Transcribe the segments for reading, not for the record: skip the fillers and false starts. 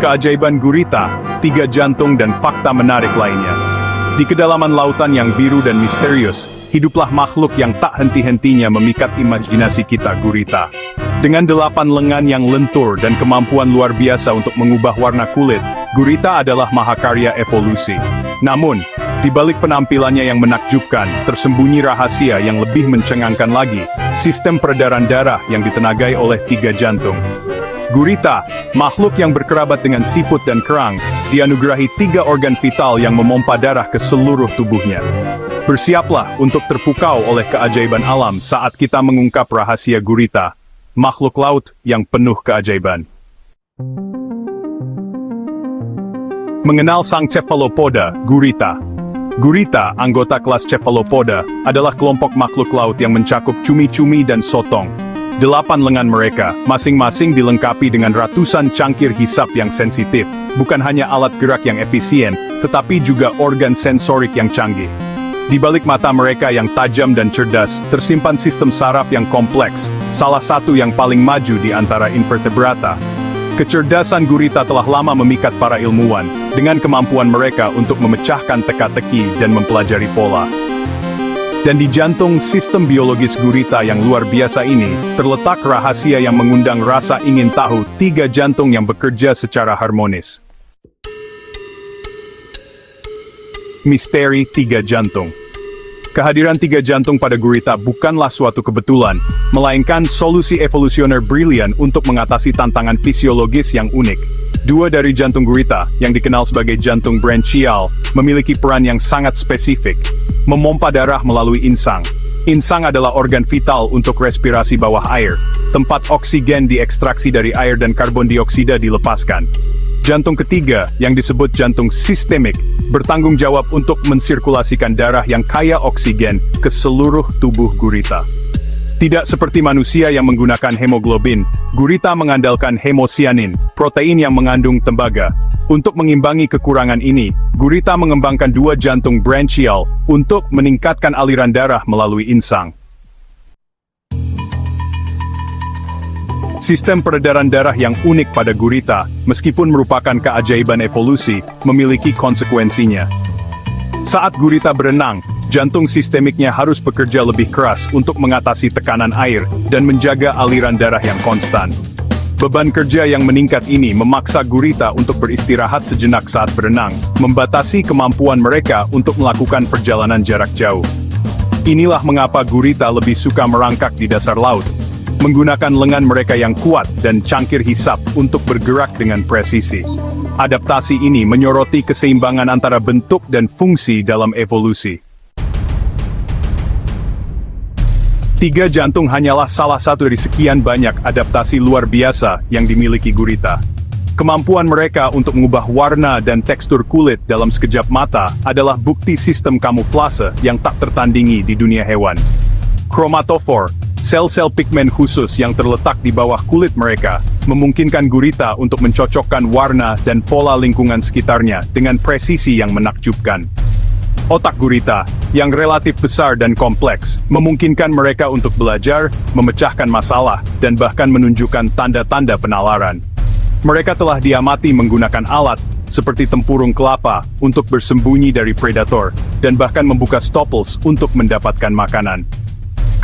keajaiban gurita, 3 jantung dan fakta menarik lainnya. Di kedalaman lautan yang biru dan misterius, hiduplah makhluk yang tak henti-hentinya memikat imajinasi kita, gurita. Dengan 8 lengan yang lentur dan kemampuan luar biasa untuk mengubah warna kulit, gurita adalah mahakarya evolusi. Namun, di balik penampilannya yang menakjubkan, tersembunyi rahasia yang lebih mencengangkan lagi, sistem peredaran darah yang ditenagai oleh 3 jantung. Gurita, makhluk yang berkerabat dengan siput dan kerang, dianugerahi 3 organ vital yang memompa darah ke seluruh tubuhnya. Bersiaplah untuk terpukau oleh keajaiban alam saat kita mengungkap rahasia gurita, makhluk laut yang penuh keajaiban. Mengenal sang cephalopoda, gurita. Gurita, anggota kelas cephalopoda, adalah kelompok makhluk laut yang mencakup cumi-cumi dan sotong. 8 lengan mereka, masing-masing dilengkapi dengan ratusan cangkir hisap yang sensitif, bukan hanya alat gerak yang efisien, tetapi juga organ sensorik yang canggih. Di balik mata mereka yang tajam dan cerdas, tersimpan sistem saraf yang kompleks, salah satu yang paling maju di antara invertebrata. Kecerdasan gurita telah lama memikat para ilmuwan, dengan kemampuan mereka untuk memecahkan teka-teki dan mempelajari pola. Dan di jantung sistem biologis gurita yang luar biasa ini, terletak rahasia yang mengundang rasa ingin tahu, 3 jantung yang bekerja secara harmonis. Misteri 3 jantung. Kehadiran 3 jantung pada gurita bukanlah suatu kebetulan, melainkan solusi evolusioner brilian untuk mengatasi tantangan fisiologis yang unik. 2 dari jantung gurita, yang dikenal sebagai jantung branchial, memiliki peran yang sangat spesifik, memompa darah melalui insang. Insang adalah organ vital untuk respirasi bawah air, tempat oksigen diekstraksi dari air dan karbon dioksida dilepaskan. Jantung ketiga, yang disebut jantung sistemik, bertanggung jawab untuk mensirkulasikan darah yang kaya oksigen ke seluruh tubuh gurita. Tidak seperti manusia yang menggunakan hemoglobin, gurita mengandalkan hemosianin, protein yang mengandung tembaga. Untuk mengimbangi kekurangan ini, gurita mengembangkan 2 jantung branchial untuk meningkatkan aliran darah melalui insang. Sistem peredaran darah yang unik pada gurita, meskipun merupakan keajaiban evolusi, memiliki konsekuensinya. Saat gurita berenang, jantung sistemiknya harus bekerja lebih keras untuk mengatasi tekanan air dan menjaga aliran darah yang konstan. Beban kerja yang meningkat ini memaksa gurita untuk beristirahat sejenak saat berenang, membatasi kemampuan mereka untuk melakukan perjalanan jarak jauh. Inilah mengapa gurita lebih suka merangkak di dasar laut, menggunakan lengan mereka yang kuat dan cangkir hisap untuk bergerak dengan presisi. Adaptasi ini menyoroti keseimbangan antara bentuk dan fungsi dalam evolusi. 3 jantung hanyalah salah satu dari sekian banyak adaptasi luar biasa yang dimiliki gurita. Kemampuan mereka untuk mengubah warna dan tekstur kulit dalam sekejap mata adalah bukti sistem kamuflase yang tak tertandingi di dunia hewan. Chromatophore, sel-sel pigmen khusus yang terletak di bawah kulit mereka, memungkinkan gurita untuk mencocokkan warna dan pola lingkungan sekitarnya dengan presisi yang menakjubkan. Otak gurita, yang relatif besar dan kompleks, memungkinkan mereka untuk belajar, memecahkan masalah, dan bahkan menunjukkan tanda-tanda penalaran. Mereka telah diamati menggunakan alat, seperti tempurung kelapa, untuk bersembunyi dari predator, dan bahkan membuka stopples untuk mendapatkan makanan.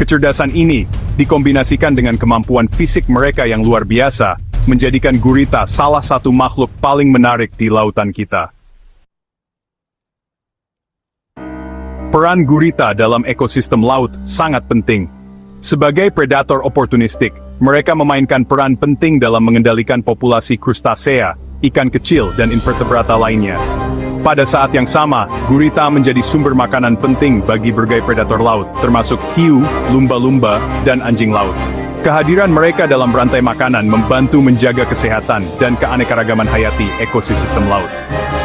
Kecerdasan ini, dikombinasikan dengan kemampuan fisik mereka yang luar biasa, menjadikan gurita salah satu makhluk paling menarik di lautan kita. Peran gurita dalam ekosistem laut sangat penting. Sebagai predator oportunistik, mereka memainkan peran penting dalam mengendalikan populasi krustasea, ikan kecil dan invertebrata lainnya. Pada saat yang sama, gurita menjadi sumber makanan penting bagi berbagai predator laut, termasuk hiu, lumba-lumba, dan anjing laut. Kehadiran mereka dalam rantai makanan membantu menjaga kesehatan dan keanekaragaman hayati ekosistem laut.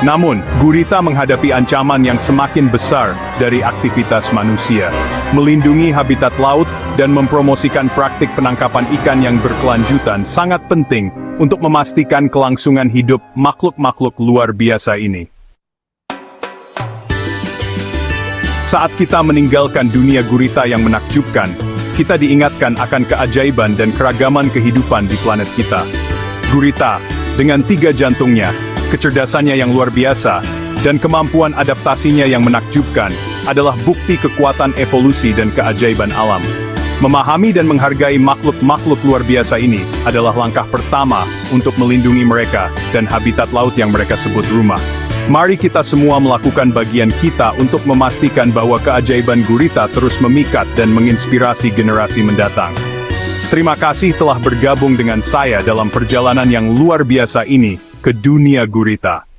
Namun, gurita menghadapi ancaman yang semakin besar dari aktivitas manusia. Melindungi habitat laut dan mempromosikan praktik penangkapan ikan yang berkelanjutan sangat penting untuk memastikan kelangsungan hidup makhluk-makhluk luar biasa ini. Saat kita meninggalkan dunia gurita yang menakjubkan, kita diingatkan akan keajaiban dan keragaman kehidupan di planet kita. Gurita, Dengan 3 jantungnya, kecerdasannya yang luar biasa, dan kemampuan adaptasinya yang menakjubkan, adalah bukti kekuatan evolusi dan keajaiban alam. Memahami dan menghargai makhluk-makhluk luar biasa ini adalah langkah pertama untuk melindungi mereka dan habitat laut yang mereka sebut rumah. Mari kita semua melakukan bagian kita untuk memastikan bahwa keajaiban gurita terus memikat dan menginspirasi generasi mendatang. Terima kasih telah bergabung dengan saya dalam perjalanan yang luar biasa ini ke dunia gurita.